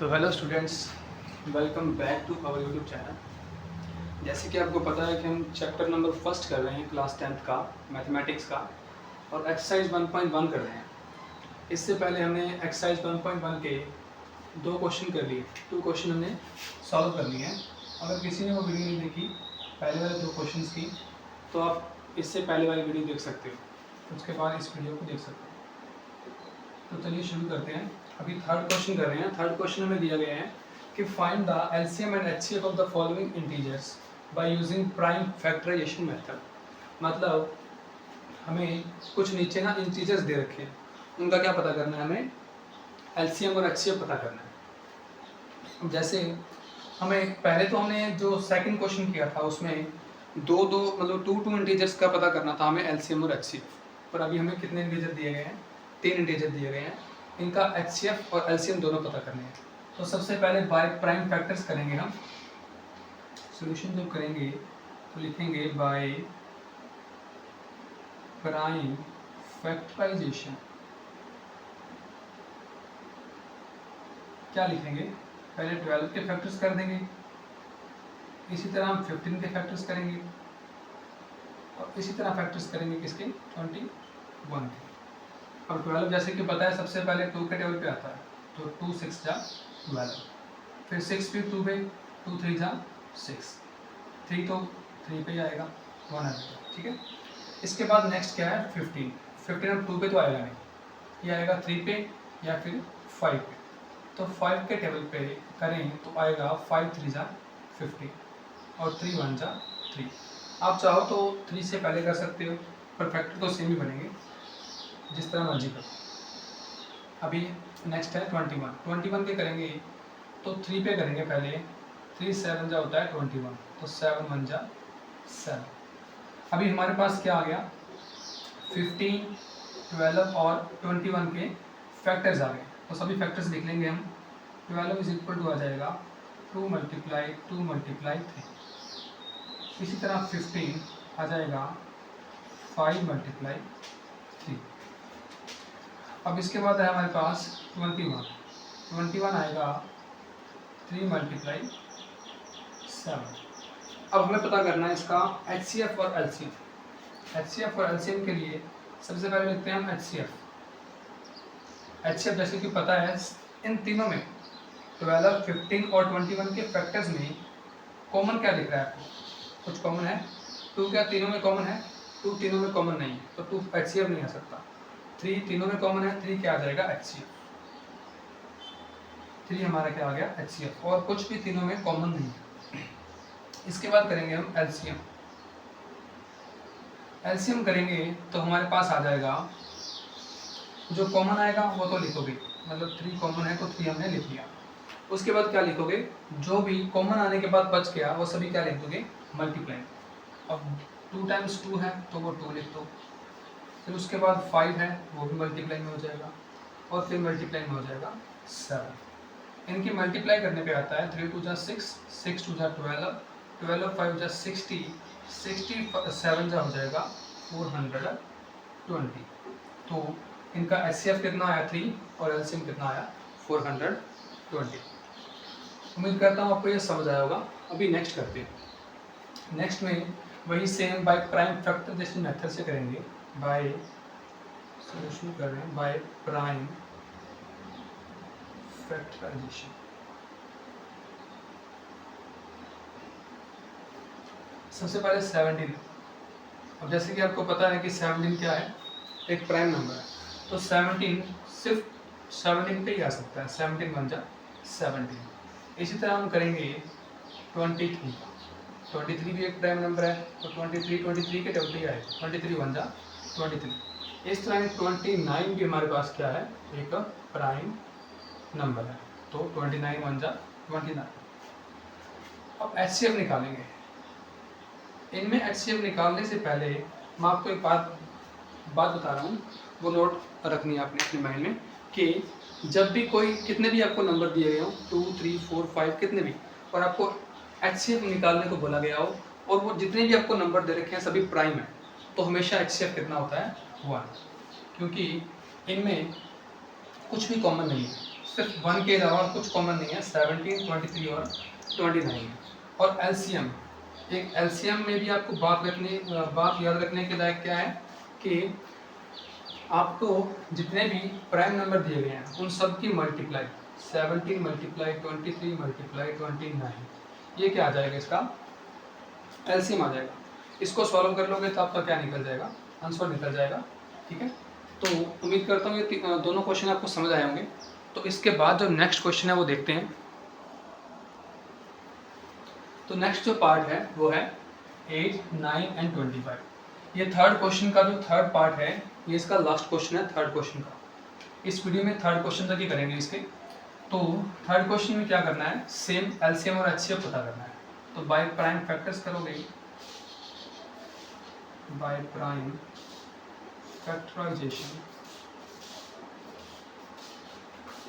तो hello students, welcome back to our YouTube channel. जैसे कि आपको पता है कि हम चैप्टर नंबर फर्स्ट कर रहे हैं क्लास 10th का मैथमेटिक्स का, और एक्सरसाइज 1.1 कर रहे हैं। इससे पहले हमने एक्सरसाइज 1.1 के 2 क्वेश्चन कर लिए, 2 क्वेश्चन हमने सॉल्व कर लिए हैं। अगर किसी ने वो वीडियो नहीं देखी पहले वाले 2 क्वेश्चन की, तो आप इससे पहले वाली वीडियो देख सकते हो, उसके बाद इस वीडियो को देख सकते हो। तो चलिए शुरू करते हैं। अभी थर्ड क्वेश्चन कर रहे हैं। थर्ड क्वेश्चन में दिया गया है कि find the LCM and HCF of the following integers by using prime factorisation method. मतलब हमें कुछ नीचे ना इंटीजर्स दे रखे हैं, उनका क्या पता करना है, हमें एलसीएम और एचसीएफ पता करना है। जैसे हमें पहले तो हमने जो सेकंड क्वेश्चन किया था उसमें दो मतलब टू इंटीजर्स का पता करना था हमें, एलसीएम और एचसीएफ। पर अभी हमें कितने इंटीजर दिए गए हैं? 3 इंटीजर दिए गए हैं। इनका एचसीएफ और एलसीएम दोनों पता करने हैं। तो सबसे पहले बाय प्राइम फैक्टर्स करेंगे हम। सॉल्यूशन जब करेंगे तो लिखेंगे बाय प्राइम फैक्टराइजेशन। क्या लिखेंगे? पहले 12 के फैक्टर्स कर देंगे, इसी तरह हम 15 के फैक्टर्स करेंगे, और इसी तरह फैक्टर्स करेंगे किसके? 21 के। अब 12 जैसे कि पता है सबसे पहले 2 के टेबल पे आता है, तो 2 6 जा 12, फिर 6 भी 2 पे, 2 3 जा 6, 3 तो 3 पे ही आएगा, 1 आ जाएगा। ठीक है, इसके बाद नेक्स्ट क्या है? 15। 15 अब 2 पे तो आएगा नहीं, ये आएगा 3 पे या फिर 5 पे। तो 5 के टेबल पे करें तो आएगा 5 3 जा 15 और 3 1 जा 3। आप चाहो तो 3 से पहले कर सकते हो, पर फैक्टर तो सेम ही बनेंगे, जिस तरह मर्जी करो। अभी नेक्स्ट है 21। 21 के करेंगे तो 3 पे करेंगे पहले, 3 7 जा होता है 21, तो 7 1 जा 7। अभी हमारे पास क्या आ गया? 15 12 और 21 के फैक्टर्स आ गए, तो सभी फैक्टर्स लिख लेंगे हम। 12 इज इक्वल टू आ जाएगा 2 × 2 × 3। इसी तरह 15 आ जाएगा 5 × 3। अब इसके बाद है हमारे पास 21 आएगा 3 × 7। अब हमें पता करना है इसका एचसीएफ और एलसीएम। एचसीएफ और एलसीएम के लिए सबसे पहले लिखते हैं हम एचसीएफ। जैसे कि पता है इन तीनों में 12 15 और 21 के फैक्टर्स में कॉमन क्या दिख रहा है आपको? कुछ कॉमन है? 2 क्या तीनों में कॉमन है? 2 तीनों में कॉमन नहीं है, तो 2 एचसीएफ नहीं आ सकता। 3 तीनों में कॉमन है, 3 क्या आ जाएगा? एचसीएफ। 3 हमारा क्या आ गया? एचसीएफ। और कुछ भी तीनों में कॉमन नहीं है। इसके बाद करेंगे हम एलसीएम। एलसीएम करेंगे तो हमारे पास आ जाएगा, जो कॉमन आएगा वो तो लिखोगे, मतलब 3 कॉमन है तो 3 हमने लिख लिया। उसके बाद क्या लिखोगे? जो भी कॉमन आने के बाद बच गया वो सभी क्या लिख दोगे? मल्टीप्लाई। अब 2 × 2 है तो वो 2 लिख दो, फिर उसके बाद 5 है वो भी मल्टीप्लाई में हो जाएगा, और फिर मल्टीप्लाई में हो जाएगा 7। इनकी मल्टीप्लाई करने पे आता है 3 2 जा 6, 6 2 जा 12, 12 5 जा 60, 67 जा हो जाएगा 420। तो इनका एचसीएफ कितना आया? 3, और एलसीएम कितना आया? 420। उम्मीद करता हूँ आपको ये समझ आया होगा। अभी नेक्स्ट करते हैं। नेक्स्ट में वही same by prime factorisation method से करेंगे। बाय सॉल्यूशन कर रहे हैं बाय प्राइम फैक्टराइजेशन। सबसे पहले 17। अब जैसे कि आपको पता है कि 17 क्या है? एक प्राइम नंबर है, तो 17 सिर्फ 17 पे ही आ सकता है। 17 1 जा 17। इसी तरह हम करेंगे 23 का। 23 भी एक प्राइम नंबर है, तो 23 के टेबल पे आए, 23 1 जा 23। इस तरह 29 भी हमारे पास क्या है? एक प्राइम नंबर है, तो 29 1 जा 29। अब एचसीएफ निकालेंगे। इनमें एचसीएफ निकालने से पहले मैं आपको एक बात बता रहा हूँ, वो नोट रखनी है आपने अपने माइंड में, कि जब भी कोई कितने भी आपको नंबर दिए गए हो 2 3 4 5 कितने भी, और आपको एचसीएफ निकालने को बोला गया हो, और वो जितने भी आपको नंबर दे रखे हैं सभी प्राइम है, तो हमेशा एचसीएफ कितना होता है? 1, क्योंकि इनमें कुछ भी कॉमन नहीं है। सिर्फ 1 के अलावा कुछ कॉमन नहीं है, 17, 23 और 29। और एलसीएम, एक एलसीएम में भी आपको बात याद रखने के लायक क्या है कि आपको जितने भी प्राइम नंबर दिए गए हैं उन सब की मल्टीप्लाई 17 मल्टीप्लाई 23 मल्टीप्लाई 29, ये क्या आ जाएगा, इसका एलसीएम आ जाएगा। इसको सॉल्व कर लोगे तो आपका क्या निकल जाएगा, आंसर निकल जाएगा। ठीक है, तो उम्मीद करता हूँ ये दोनों क्वेश्चन आपको समझ आए होंगे। तो इसके बाद जो नेक्स्ट क्वेश्चन है वो देखते हैं। तो नेक्स्ट जो पार्ट है वो है 8, 9 एंड 25। ये थर्ड क्वेश्चन का जो थर्ड पार्ट है, ये इसका लास्ट क्वेश्चन है थर्ड क्वेश्चन का। इस वीडियो में थर्ड क्वेश्चन तक ही करेंगे इसके। तो थर्ड क्वेश्चन में क्या करना है, सेम एलसीएम और एचसीएफ पता करना है। तो बाय प्राइम फैक्टर्स करोगे, बाय प्राइम फैक्टराइजेशन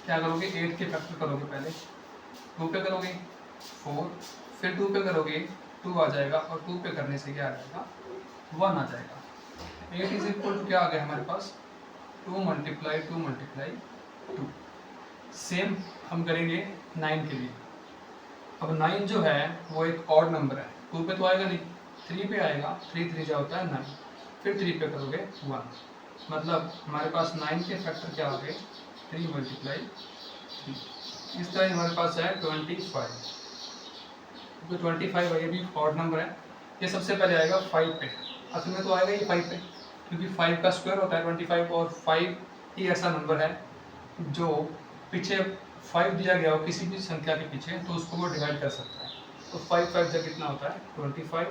क्या करोगे, 8 के फैक्टर करोगे, पहले 2 पे करोगे 4, फिर 2 पे करोगे 2 आ जाएगा, और 2 पे करने से क्या आ जाएगा, 1 आ जाएगा। 8 इज इक्वल टू क्या आ गया हमारे पास, 2 मल्टीप्लाई 2 मल्टीप्लाई 2। सेम हम करेंगे 9 के लिए। अब 9 जो है वो एक ऑड नंबर है, 2 पे तो आएगा नहीं, 3 पे आएगा, 3 3 जो होता है 9, फिर 3 पे करोगे 1, मतलब हमारे पास 9 के फैक्टर क्या आ गए, 3 मल्टीप्लाई 3। इस तरह हमारे पास है 25। तो 25 है, ये भी ऑड नंबर है। ये सबसे पहले आएगा 5 पे, असल में तो आएगा ये 5 पे, क्योंकि 5 का स्क्वायर होता है 25, और 5 ही ऐसा नंबर है जो पीछे 5 दिया गया हो किसी भी संख्या के पीछे, तो उसको वो डिवाइड कर सकता है। तो 5 5 जा कितना होता है 25,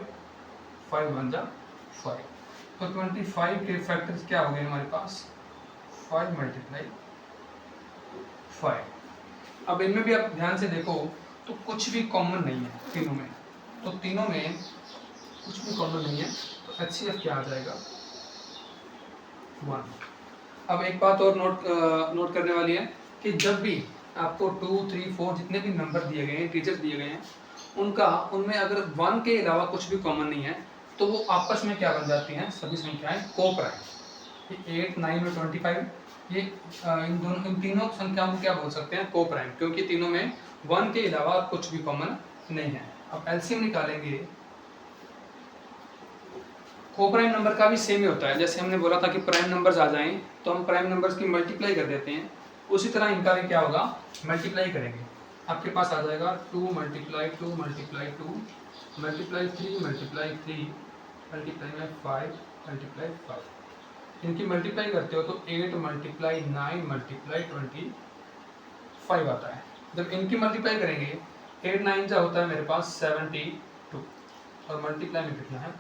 5 1 जा 5। तो 25 के फैक्टर्स क्या हो गए हमारे पास, 5 मल्टीप्लाई 5। अब इनमें भी आप ध्यान से देखो तो कुछ भी कॉमन नहीं है तीनों में, तो तीनों में कुछ भी कॉमन नहीं है, तो एचसीएफ क्या आ जाएगा, 1। अब एक बात और नोट करने वाली है कि जब भी आपको 2, 3, 4 जितने भी नंबर दिए गए हैं, टीचर्स दिए गए हैं, उनमें अगर 1 के अलावा कुछ भी कॉमन नहीं है तो वो आपस में क्या बन जाती हैं, सभी संख्याएं को प्राइम। 8, 9 और 25, ये इन तीनों संख्याओं को क्या बोल सकते हैं, को प्राइम, क्योंकि तीनों में 1 के अलावा कुछ भी कॉमन नहीं है। अब एलसीएम निकालेंगे, को प्राइम नंबर का भी सेम ही होता है। जैसे हमने बोला था कि प्राइम नंबर्स आ जाएं तो हम प्राइम नंबर्स की मल्टीप्लाई कर देते हैं, उसी तरह इनका भी क्या होगा, मल्टीप्लाई करेंगे। आपके पास आ जाएगा 2 multiply 2 multiply 2 multiply 3 multiply 3 multiply में 5 मल्टीप्लाई 5। इनकी मल्टीप्लाई करते हो तो 8 मल्टीप्लाई 9 मल्टीप्लाई 25 आता है। जब इनकी मल्टीप्लाई करेंगे 8 9 जो होता है मेरे पास 72, और मल्टीप्लाई में कितना है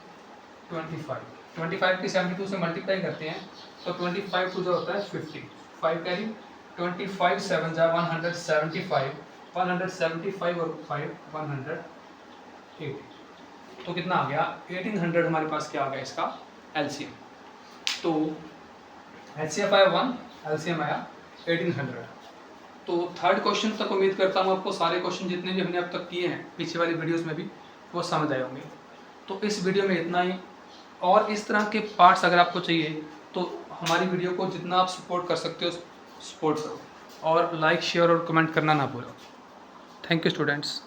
25 की 72 से मल्टीप्लाई करते हैं तो 25 टू जो होता है 50, 5 कैरी 25 7 जा 175, 175 और 5 180, तो कितना आ गया 1800 हमारे पास क्या आ गया इसका एलसीएम। तो एचसीएफ आया 1, एलसीएम आया 1800। तो थर्ड क्वेश्चन तक उम्मीद करता हूँ आपको सारे क्वेश्चन जितने भी हमने अब तक किए हैं पीछे वाली वीडियोस में भी वो समझ आए होंगे। तो इस वीडियो में इतना ही, और इस तरह के पार्ट्स अगर आपको चाहिए तो हमारी वीडियो को जितना आप सपोर्ट कर सकते हो सपोर्ट करो, और लाइक शेयर और कमेंट करना ना भूलो। Thank you students.